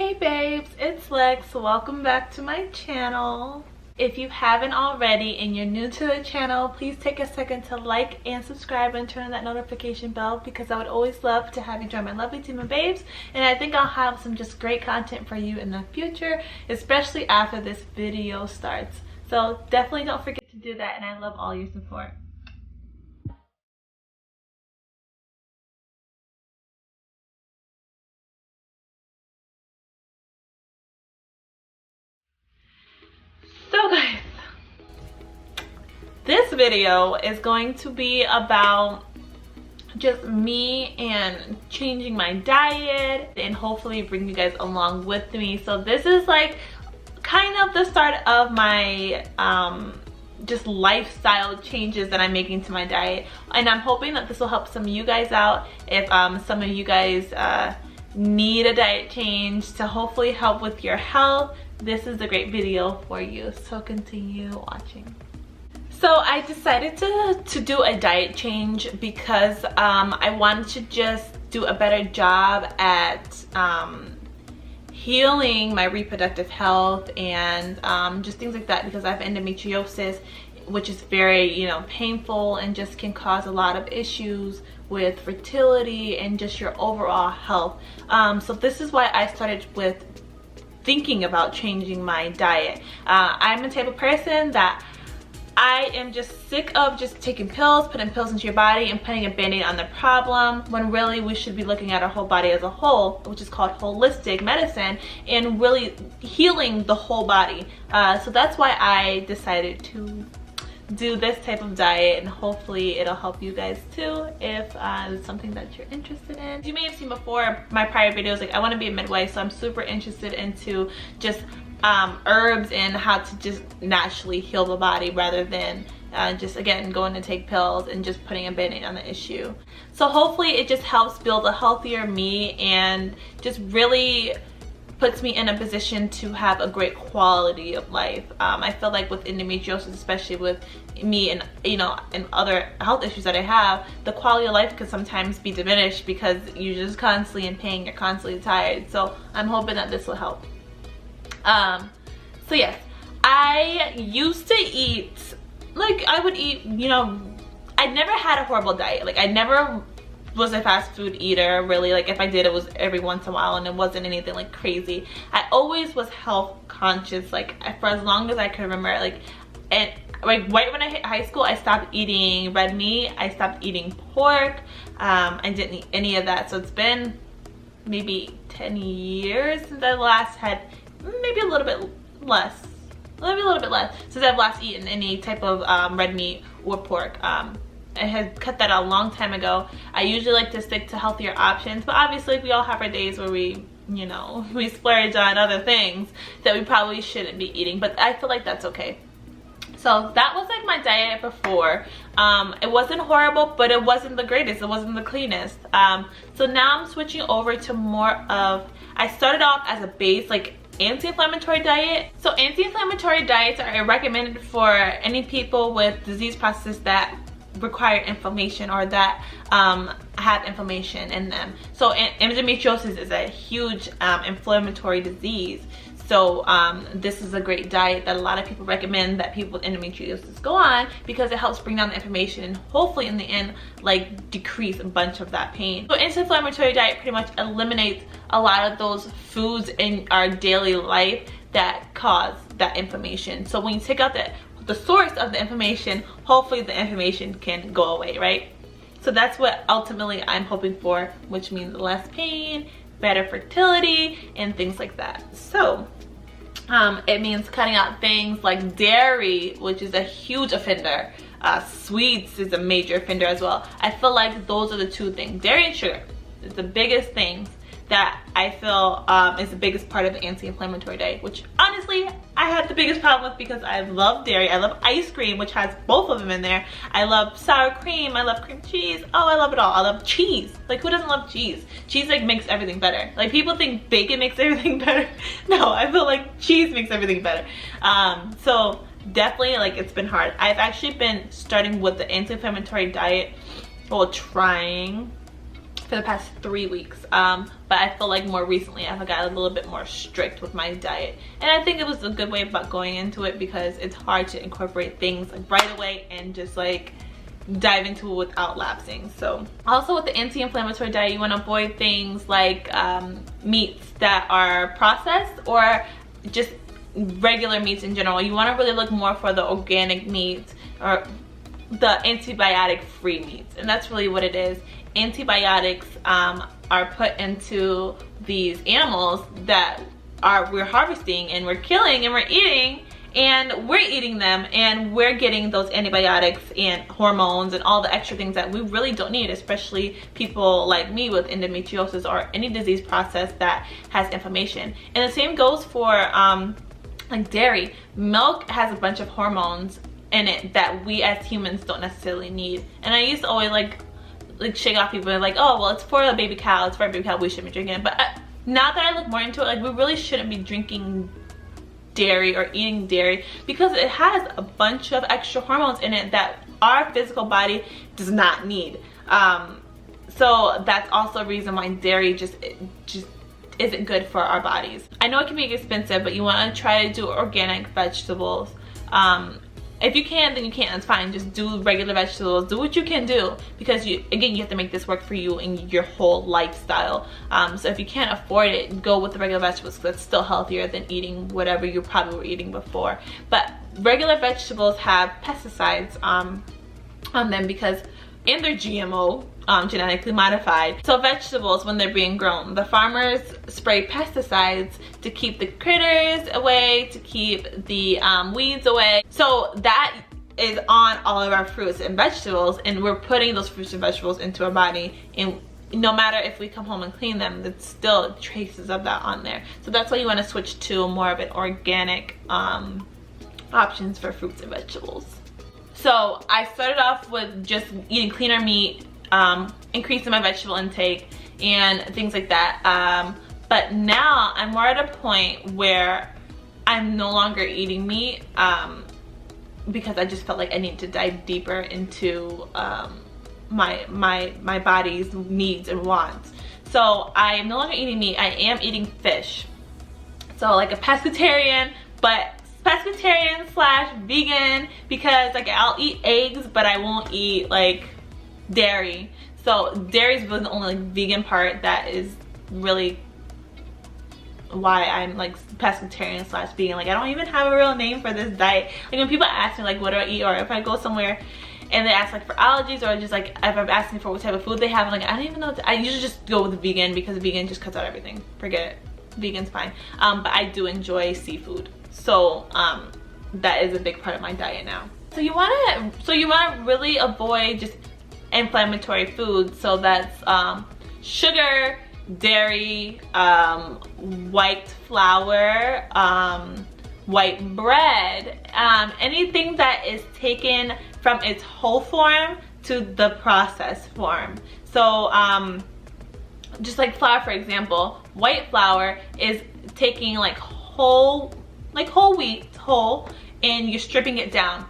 Hey babes, it's Lex. Welcome back to my channel. If you haven't already and you're new to the channel, please take a second to like and subscribe and turn on that notification bell because I would always love to have you join my lovely team of babes, and I think I'll have some just great content for you in the future, especially after this video starts. So definitely don't forget to do that, and I love all your support. So guys, this video is going to be about just me and changing my diet and hopefully bring you guys along with me. So this is like kind of the start of my just lifestyle changes that I'm making to my diet, and I'm hoping that this will help some of you guys out if some of you guys need a diet change to hopefully help with your health. This is a great video for you, so continue watching. So I decided to do a diet change because I wanted to just do a better job at healing my reproductive health and just things like that, because I have endometriosis, which is very, painful and just can cause a lot of issues with fertility and just your overall health. So this is why I started with thinking about changing my diet. I'm the type of person that I am just sick of just taking pills, putting pills into your body and putting a band-aid on the problem, when really we should be looking at our whole body as a whole, which is called holistic medicine, and really healing the whole body. So that's why I decided to do this type of diet, and hopefully it'll help you guys too if it's something that you're interested in. You may have seen before my prior videos, like I want to be a midwife, so I'm super interested into just herbs and how to just naturally heal the body rather than just again going to take pills and just putting a band-aid on the issue. So hopefully it just helps build a healthier me and just really puts me in a position to have a great quality of life. I feel like with endometriosis, especially with me and and other health issues that I have, the quality of life could sometimes be diminished because you're just constantly in pain, you're constantly tired. So I'm hoping that this will help. So yes, I used to eat, like I would eat, I never had a horrible diet. Like I never was a fast food eater, really. Like if I did, it was every once in a while and it wasn't anything like crazy. I always was health conscious, like for as long as I could remember. And right when I hit high school, I stopped eating red meat, I stopped eating pork, I didn't eat any of that. So it's been maybe 10 years since I last had, maybe a little bit less since I've last eaten any type of red meat or pork. I had cut that out a long time ago. I usually like to stick to healthier options, but obviously we all have our days where we splurge on other things that we probably shouldn't be eating, but I feel like that's okay. So that was like my diet before. It wasn't horrible, but it wasn't the greatest, it wasn't the cleanest. So now I'm switching over to more of, I started off as a base like anti-inflammatory diet. So anti-inflammatory diets are recommended for any people with disease processes that require inflammation or that have inflammation in them. So endometriosis is a huge inflammatory disease. So this is a great diet that a lot of people recommend that people with endometriosis go on, because it helps bring down the inflammation and hopefully in the end like decrease a bunch of that pain. So anti-inflammatory diet pretty much eliminates a lot of those foods in our daily life that cause that inflammation. So when you take out the source of the inflammation, hopefully the inflammation can go away, right? So that's what ultimately I'm hoping for, which means less pain, better fertility, and things like that. So it means cutting out things like dairy, which is a huge offender. Sweets is a major offender as well. I feel like those are the two things. Dairy and sugar is the biggest things that I feel is the biggest part of the anti-inflammatory diet, which honestly I had the biggest problem with because I love dairy. I love ice cream, which has both of them in there. I love sour cream, I love cream cheese. Oh, I love it all. I love cheese. Like, who doesn't love cheese? Cheese like makes everything better. Like, people think bacon makes everything better. No, I feel like cheese makes everything better. So definitely, like, it's been hard. I've actually been starting with the anti-inflammatory diet, well, trying for the past 3 weeks, but I feel like more recently I've gotten a little bit more strict with my diet, and I think it was a good way about going into it because it's hard to incorporate things like right away and just like dive into it without lapsing. So also with the anti-inflammatory diet, you want to avoid things like meats that are processed or just regular meats in general. You want to really look more for the organic meats or the antibiotic free meats, and that's really what it is. Antibiotics are put into these animals that we're harvesting and we're killing and we're eating, and we're eating them, and we're getting those antibiotics and hormones and all the extra things that we really don't need, especially people like me with endometriosis or any disease process that has inflammation. And the same goes for like dairy. Milk has a bunch of hormones in it that we as humans don't necessarily need. And I used to always like shake off people and like, oh well, it's for a baby cow, it's for a baby cow, we shouldn't be drinking it. But now that I look more into it, like we really shouldn't be drinking dairy or eating dairy because it has a bunch of extra hormones in it that our physical body does not need. So that's also a reason why dairy just isn't good for our bodies. I know it can be expensive, but you want to try to do organic vegetables. If you can, then you can, that's fine. Just do regular vegetables, do what you can do, because you have to make this work for you and your whole lifestyle. So if you can't afford it, go with the regular vegetables, because it's still healthier than eating whatever you probably were eating before. But regular vegetables have pesticides on them and they're GMO, genetically modified. So vegetables, when they're being grown, the farmers spray pesticides to keep the critters away, to keep the weeds away. So that is on all of our fruits and vegetables, and we're putting those fruits and vegetables into our body, and no matter if we come home and clean them, there's still traces of that on there. So that's why you want to switch to more of an organic options for fruits and vegetables. So I started off with just eating cleaner meat, increasing my vegetable intake and things like that. But now I'm more at a point where I'm no longer eating meat because I just felt like I need to dive deeper into my body's needs and wants. So I am no longer eating meat. I am eating fish. So like a pescatarian, but pescatarian / vegan, because like I'll eat eggs but I won't eat like dairy. So dairy is really the only like vegan part that is really why I'm like pescatarian / vegan. Like I don't even have a real name for this diet. Like when people ask me like what do I eat, or if I go somewhere and they ask like for allergies, or just like if I'm asking for what type of food they have, I'm like I don't even know. I usually just go with vegan because vegan just cuts out everything. Forget it. Vegan's fine. But I do enjoy seafood. So that is a big part of my diet now. So you want to really avoid just inflammatory foods. So that's sugar, dairy, white flour, white bread, anything that is taken from its whole form to the processed form. So just like flour, for example, white flour is taking like whole wheat, and you're stripping it down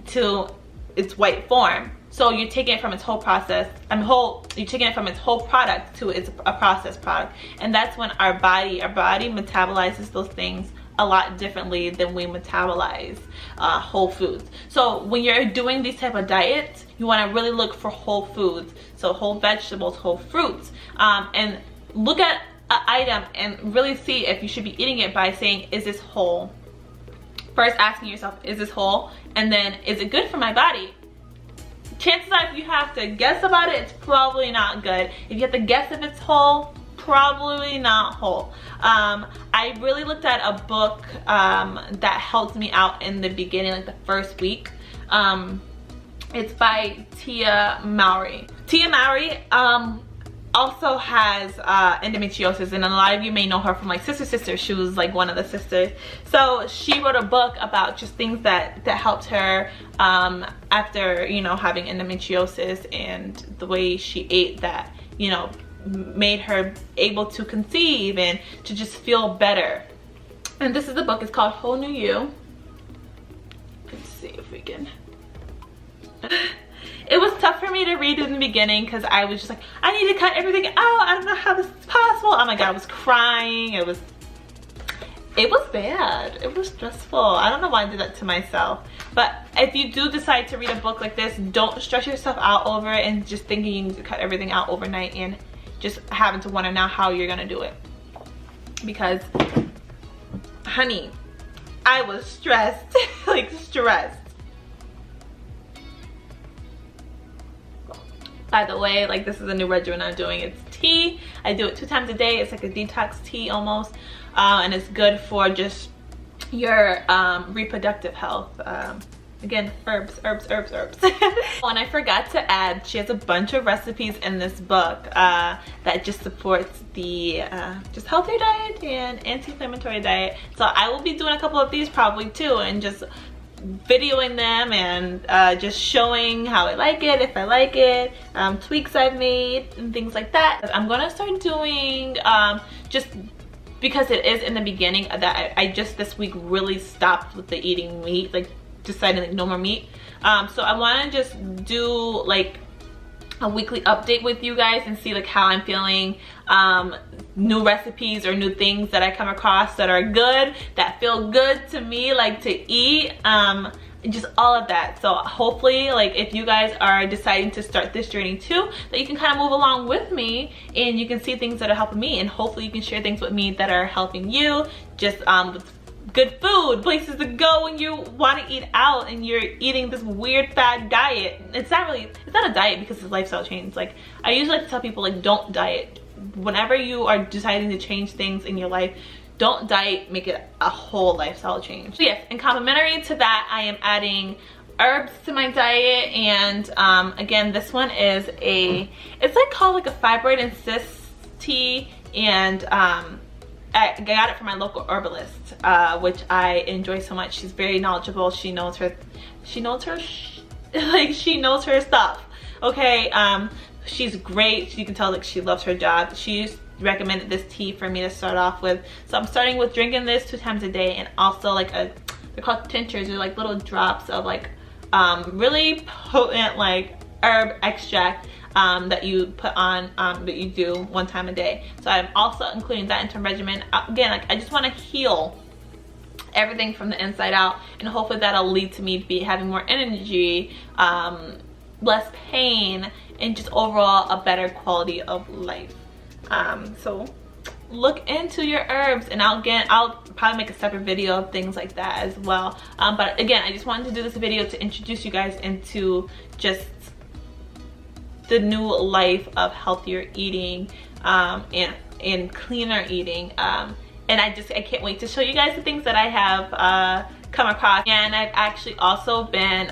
to its white form. So you're taking it from its whole process, you're taking it from its whole product to a processed product. And that's when our body metabolizes those things a lot differently than we metabolize whole foods. So when you're doing these type of diets, you want to really look for whole foods. So whole vegetables, whole fruits, and look at an item and really see if you should be eating it by saying, is this whole? First asking yourself, is this whole? And then, is it good for my body? Chances are if you have to guess about it, it's probably not good. If you have to guess if it's whole, probably not whole. I really looked at a book that helped me out in the beginning, like the first week. It's by Tia Mowry. Tia Mowry also has endometriosis, and a lot of you may know her from like Sister. She was like one of the sisters. So she wrote a book about just things that helped her after, you know, having endometriosis, and the way she ate that, you know, made her able to conceive and to just feel better. And this is the book. It's called Whole New You. Let's see if we can. it was tough for me to read in the beginning because I was just like, I need to cut everything out. I don't know how this is possible. Oh my God, I was crying. It was bad. It was stressful. I don't know why I did that to myself. But if you do decide to read a book like this, don't stress yourself out over it and just thinking you need to cut everything out overnight and just having to wonder now how you're gonna do it. Because, honey, I was stressed, like stressed. By the way, like this is a new regimen I'm doing. It's tea. I do it 2 times a day. It's like a detox tea almost. And it's good for just your reproductive health. Again, herbs. And I forgot to add, she has a bunch of recipes in this book that just supports the just healthier diet and anti-inflammatory diet. So I will be doing a couple of these probably too, and just videoing them and just showing how I like it, if I like it, tweaks I've made and things like that. I'm gonna start doing just because it is in the beginning that I just this week really stopped with the eating meat, like deciding like no more meat. So I want to just do like a weekly update with you guys and see like how I'm feeling, new recipes or new things that I come across that are good, that feel good to me, like to eat, just all of that. So hopefully, like if you guys are deciding to start this journey too, that you can kind of move along with me and you can see things that are helping me, and hopefully you can share things with me that are helping you, just with good food, places to go when you want to eat out and you're eating this weird fad diet. It's not a diet because it's a lifestyle change. Like I usually like to tell people, like, don't diet. Whenever you are deciding to change things in your life, don't diet, make it a whole lifestyle change. So yes, and complementary to that, I am adding herbs to my diet. And again, this one is it's like called like a fibroid and cyst tea, and I got it from my local herbalist, which I enjoy so much. She's very knowledgeable. She knows her stuff. Okay, she's great. You can tell like she loves her job. She's recommended this tea for me to start off with. So I'm starting with drinking this 2 times a day, and also like they're called tinctures. They're like little drops of like really potent like herb extract that you put on, that you do 1 time a day. So I'm also including that into regimen. Again, like I just want to heal everything from the inside out, and hopefully that'll lead to me having more energy, less pain, and just overall a better quality of life. So look into your herbs, and I'll probably make a separate video of things like that as well. But again, I just wanted to do this video to introduce you guys into just the new life of healthier eating, and cleaner eating. And I can't wait to show you guys the things that I have come across. And I've actually also been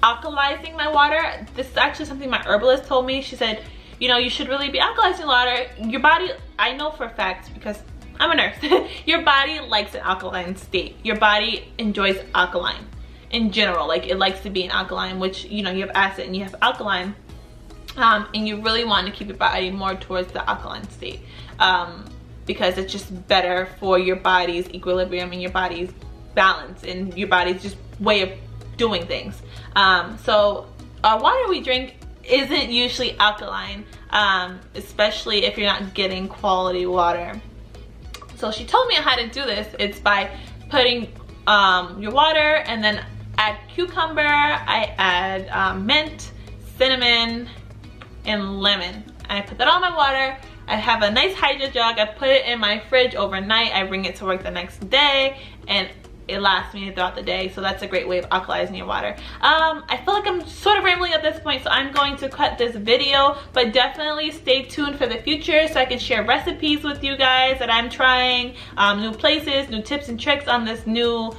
alkalizing my water. This is actually something my herbalist told me. She said, you know, you should really be alkalizing water. Your body, I know for a fact because I'm a nurse, your body likes an alkaline state. Your body enjoys alkaline in general. Like it likes to be in alkaline, which, you know, you have acid and you have alkaline. And you really want to keep your body more towards the alkaline state, because it's just better for your body's equilibrium and your body's balance and your body's just way of doing things. So our water we drink isn't usually alkaline, especially if you're not getting quality water. So she told me how to do this. It's by putting your water, and then add cucumber, I add mint, cinnamon, and lemon. I put that on my water. I have a nice hydro jug. I put it in my fridge overnight. I bring it to work the next day, and it lasts me throughout the day. So that's a great way of alkalizing your water. I feel like I'm sort of rambling at this point, so I'm going to cut this video, but definitely stay tuned for the future so I can share recipes with you guys that I'm trying, new places, new tips and tricks on this new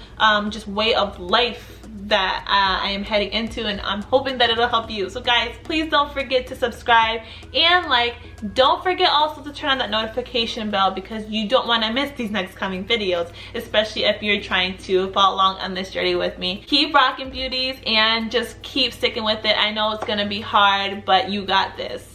just way of life that I am heading into, and I'm hoping that it'll help you. So guys, please don't forget to subscribe, and like, don't forget also to turn on that notification bell, because you don't want to miss these next coming videos, especially if you're trying to follow along on this journey with me. Keep rocking, beauties, and just keep sticking with it. I know it's gonna be hard, but you got this.